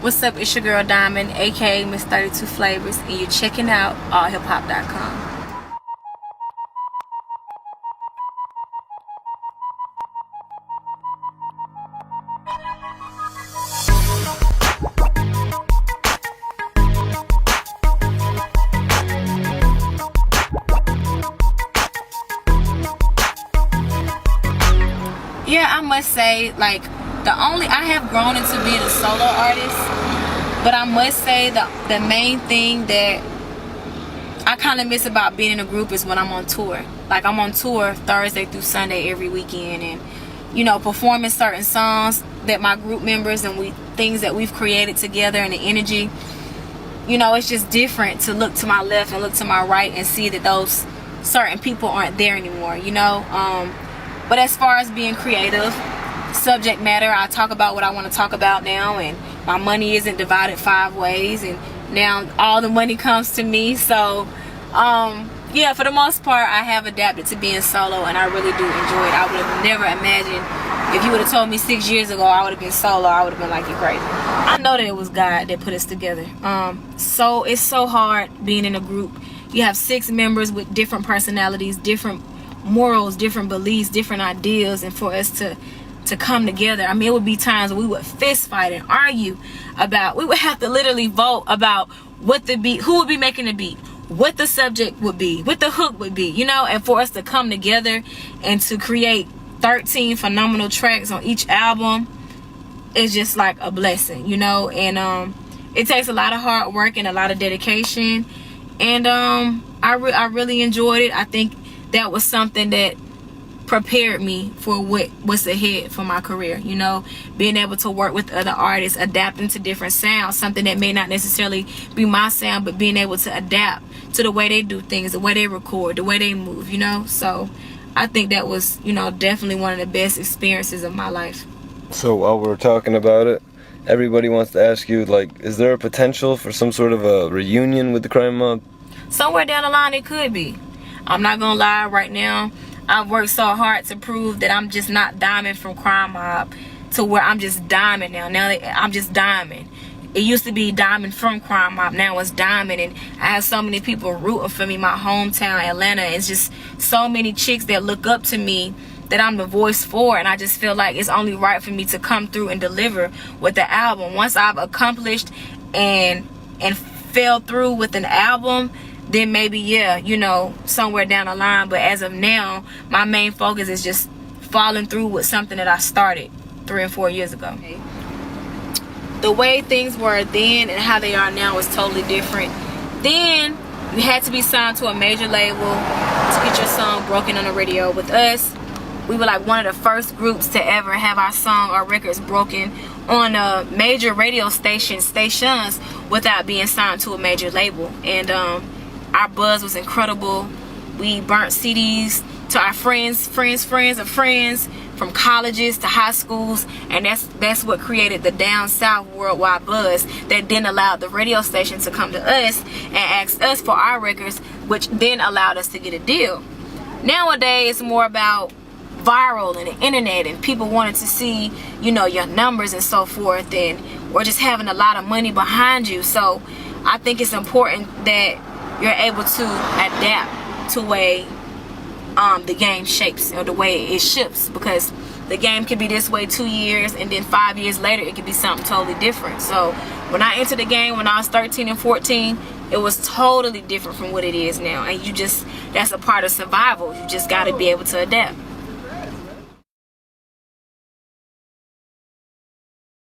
What's up? It's your girl Diamond, aka Miss 32 Flavors, and you're checking out allhiphop.com. Yeah, I must say, like, I have grown into being a solo artist, but I must say the main thing that I kind of miss about being in a group is when I'm on tour. Like, I'm on tour Thursday through Sunday every weekend, and, you know, performing certain songs that my group members and things that we've created together, and the energy, you know, it's just different to look to my left and look to my right and see that those certain people aren't there anymore, you know. But as far as being creative, subject matter, I talk about what I want to talk about now, and my money isn't divided 5 ways, and now all the money comes to me. So yeah, for the most part, I have adapted to being solo, and I really do enjoy it. I would have never imagined, if you would have told me 6 years ago I would have been solo, I would have been like, you're crazy. I know that it was God that put us together. So it's so hard being in a group. You have 6 members with different personalities, different morals, different beliefs, different ideas, and for us to come together. I mean, it would be times we would fist fight and argue about, we would have to literally vote about what the beat, who would be making the beat, what the subject would be, what the hook would be, you know. And for us to come together and to create 13 phenomenal tracks on each album is just like a blessing, you know. And it takes a lot of hard work and a lot of dedication, and I really enjoyed it. I think that was something that prepared me for what's ahead for my career, you know. Being able to work with other artists, adapting to different sounds, something that may not necessarily be my sound, but being able to adapt to the way they do things, the way they record, the way they move, you know. So I think that was, you know, definitely one of the best experiences of my life. So while we're talking about it, everybody wants to ask you, like, is there a potential for some sort of a reunion with the Crime Mob? Somewhere down the line it could be. I'm not gonna lie, right now I've worked so hard to prove that I'm just not Diamond from Crime Mob, to where I'm just Diamond now. Now I'm just Diamond. It used to be Diamond from Crime Mob, now it's Diamond, and I have so many people rooting for me. My hometown, Atlanta, it's just so many chicks that look up to me that I'm the voice for, and I just feel like it's only right for me to come through and deliver with the album. Once I've accomplished and fell through with an album, then maybe, yeah, you know, somewhere down the line. But as of now, my main focus is just following through with something that I started 3 and 4 years ago. The way things were then and how they are now is totally different. Then you had to be signed to a major label to get your song broken on the radio. With us, we were like one of the first groups to ever have our song, our records broken on major radio stations without being signed to a major label. And our buzz was incredible. We burnt CDs to our friends of friends, from colleges to high schools, and that's what created the down south worldwide buzz that then allowed the radio station to come to us and ask us for our records, which then allowed us to get a deal. Nowadays, it's more about viral and the internet and people wanting to see, you know, your numbers and so forth, and or just having a lot of money behind you. So I think it's important that you're able to adapt to the way the game shapes, or the way it shifts, because the game could be this way 2 years, and then 5 years later it could be something totally different. So when I entered the game when I was 13 and 14, it was totally different from what it is now, and that's a part of survival. You just got to be able to adapt.